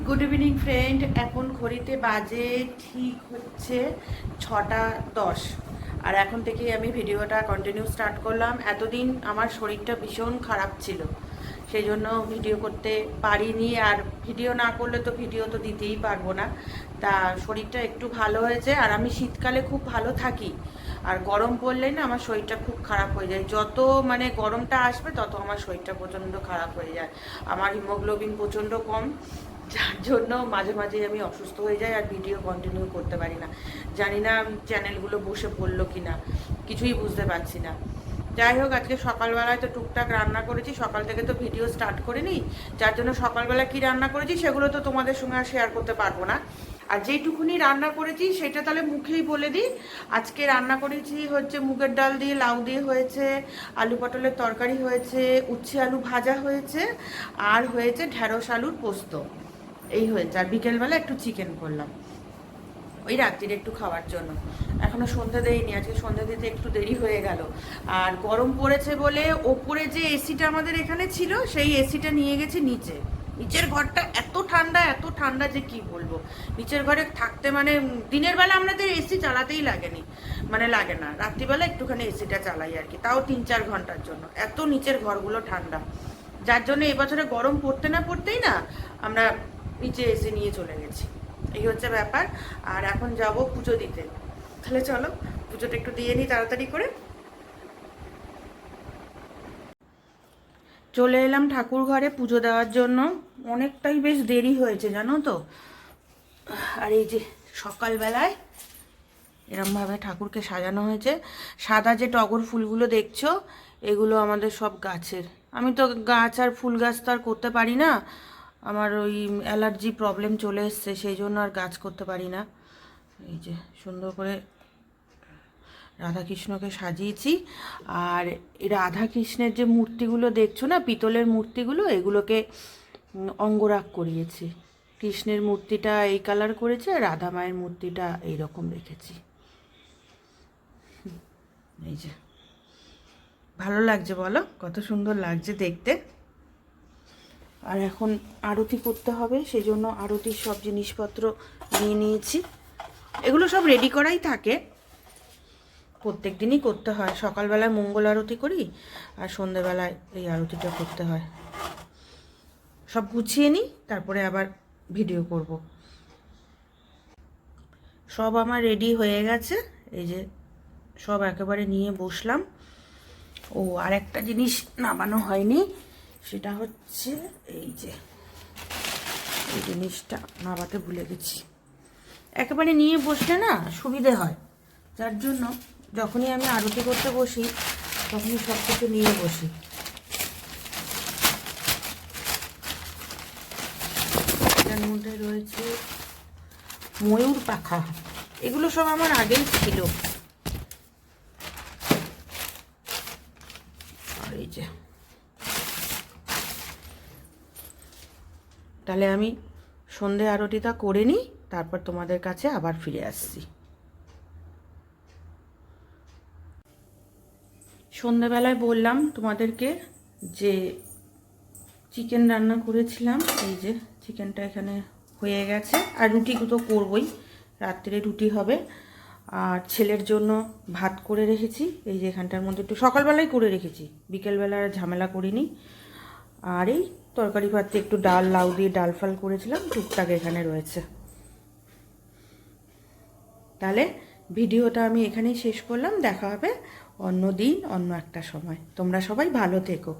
Good evening friend. এখন ঘড়িতে বাজে ঠিক হচ্ছে 6টা 10। আর এখন থেকেই আমি ভিডিওটা কন্টিনিউ স্টার্ট করলাম। এতদিন আমার শরীরটা ভীষণ খারাপ ছিল, সেই জন্য ভিডিও করতে পারিনি। আর ভিডিও না করলে তো ভিডিও তো দিতেই পারবো না। তা শরীরটা একটু ভালো হয়েছে। আর আমি শীতকালে খুব ভালো থাকি, আর গরম পড়লেই না আমার শরীরটা খুব খারাপ হয়ে যায়। যত মানে গরমটা আসবে তত আমার শরীরটা প্রচণ্ড খারাপ হয়ে যায়। আমার হিমোগ্লোবিন প্রচণ্ড কম, যার জন্য মাঝে মাঝে আমি অসুস্থ হয়ে যাই আর ভিডিও কন্টিনিউ করতে পারি না। জানি না চ্যানেলগুলো বসে পড়লো কি না, কিছুই বুঝতে পারছি না। যাই হোক, আজকে সকালবেলায় তো টুকটাক রান্না করেছি, সকাল থেকে তো ভিডিও স্টার্ট করিনি, যার জন্য সকালবেলা কি রান্না করেছি সেগুলো তো তোমাদের সঙ্গে আর শেয়ার করতে পারবো না। আর যেইটুকুনি রান্না করেছি সেটা তাহলে মুখেই বলে দিই। আজকে রান্না করেছি হচ্ছে মুগের ডাল দিয়ে, লাউ দিয়ে হয়েছে, আলু পটলের তরকারি হয়েছে, উচ্ছে আলু ভাজা হয়েছে, আর হয়েছে ঢ্যাঁড়স আলুর পোস্ত। এই হয়েছে। আর বিকেলবেলা একটু চিকেন করলাম ওই রাত্রির একটু খাওয়ার জন্য। এখনো সন্ধ্যা দেয়নি, আজকে সন্ধ্যা দিতে একটু দেরি হয়ে গেল। আর গরম পড়েছে বলে ওপরে যে এসিটা আমাদের এখানে ছিল সেই এসিটা নিয়ে গেছি নিচে। নিচের ঘরটা এত ঠান্ডা, এত ঠান্ডা যে কি বলবো। নিচের ঘরে থাকতে মানে দিনের বেলা আমাদের এসি চালাতেই লাগেনি, মানে লাগে না, রাত্রিবেলা একটুখানি এসিটা চালাই আর কি, তাও 3-4 ঘন্টার জন্য। এত নিচের ঘরগুলো ঠান্ডা, যার জন্য এবছরে গরম পড়তে না পড়তেই না আমরা নিচে এসে নিয়ে চলে গেছি। এই হচ্ছে ব্যাপার। আর এখন যাব পুজো দিতে। তাহলে চলো পুজোটা একটু দিয়ে নিই তাড়াতাড়ি করে। চলে এলাম ঠাকুর ঘরে পুজো দেওয়ার জন্য। অনেকটাই বেশ দেরি হয়েছে জানো তো। আর এই যে সকালবেলায় এরমভাবে ঠাকুরকে সাজানো হয়েছে। সাদা যে টগর ফুলগুলো দেখছো এগুলো আমাদের সব গাছের। আমি তো গাছ আর ফুল গাছ তো আর করতে পারি না, আমার ওই অ্যালার্জি প্রবলেম চলে এসছে, সেই জন্য আর গাছ করতে পারি না। এই যে সুন্দর করে রাধাকৃষ্ণকে সাজিয়েছি। আর এই রাধাকৃষ্ণের যে মূর্তিগুলো দেখছো না, পিতলের মূর্তিগুলো, এগুলোকে অঙ্গরাগ করিয়েছি। কৃষ্ণের মূর্তিটা এই কালার করেছে, আর রাধা মায়ের মূর্তিটা এইরকম রেখেছি। এই যে ভালো লাগছে বলো, কত সুন্দর লাগছে দেখতে। আর এখন আরতি করতে হবে, সেই জন্য আরতির সব জিনিসপত্র নিয়ে নিয়েছি। এগুলো সব রেডি করাই থাকে, প্রত্যেক দিনই করতে হয়। সকালবেলায় মঙ্গল আরতি করি, আর সন্ধেবেলায় এই আরতিটা করতে হয়। সব গুছিয়ে নিই, তারপরে আবার ভিডিও করব। সব আমার রেডি হয়ে গেছে, এই যে সব একেবারে নিয়ে বসলাম। ও আর একটা জিনিস নামানো হয়নি, সেটা হচ্ছে এই যে এই জিনিসটা নামাতে ভুলে গেছি। একেবারে নিয়ে বসলে না সুবিধে হয়, যার জন্য যখনই আমি আরতি করতে বসি তখনই সব কিছু নিয়ে বসি। এটার মধ্যে রয়েছে ময়ূর পাখা, এগুলো সব আমার আগেই ছিল। আর এই যে তাহলে আমি সন্ধে আরতিটা করে নিই, তারপর তোমাদের কাছে আবার ফিরে আসছি। সন্ধেবেলায় বললাম তোমাদেরকে যে চিকেন রান্না করেছিলাম, এই যে চিকেনটা এখানে হয়ে গেছে। আর রুটি তো করবই, রাত্রে রুটি হবে। আর ছেলের জন্য ভাত করে রেখেছি, এই যে এখানটার মধ্যে একটু সকালবেলায় করে রেখেছি, বিকেলবেলা আর ঝামেলা করিনি। আর এই তরকারি ভাতে একটু ডাল, লাউ দিয়ে ডাল ফাল করেছিলাম, টুকটাক এখানে রয়েছে। তাহলে ভিডিওটা আমি এখানেই শেষ করলাম, দেখা হবে অন্য দিন অন্য একটা সময়। তোমরা সবাই ভালো থেকো।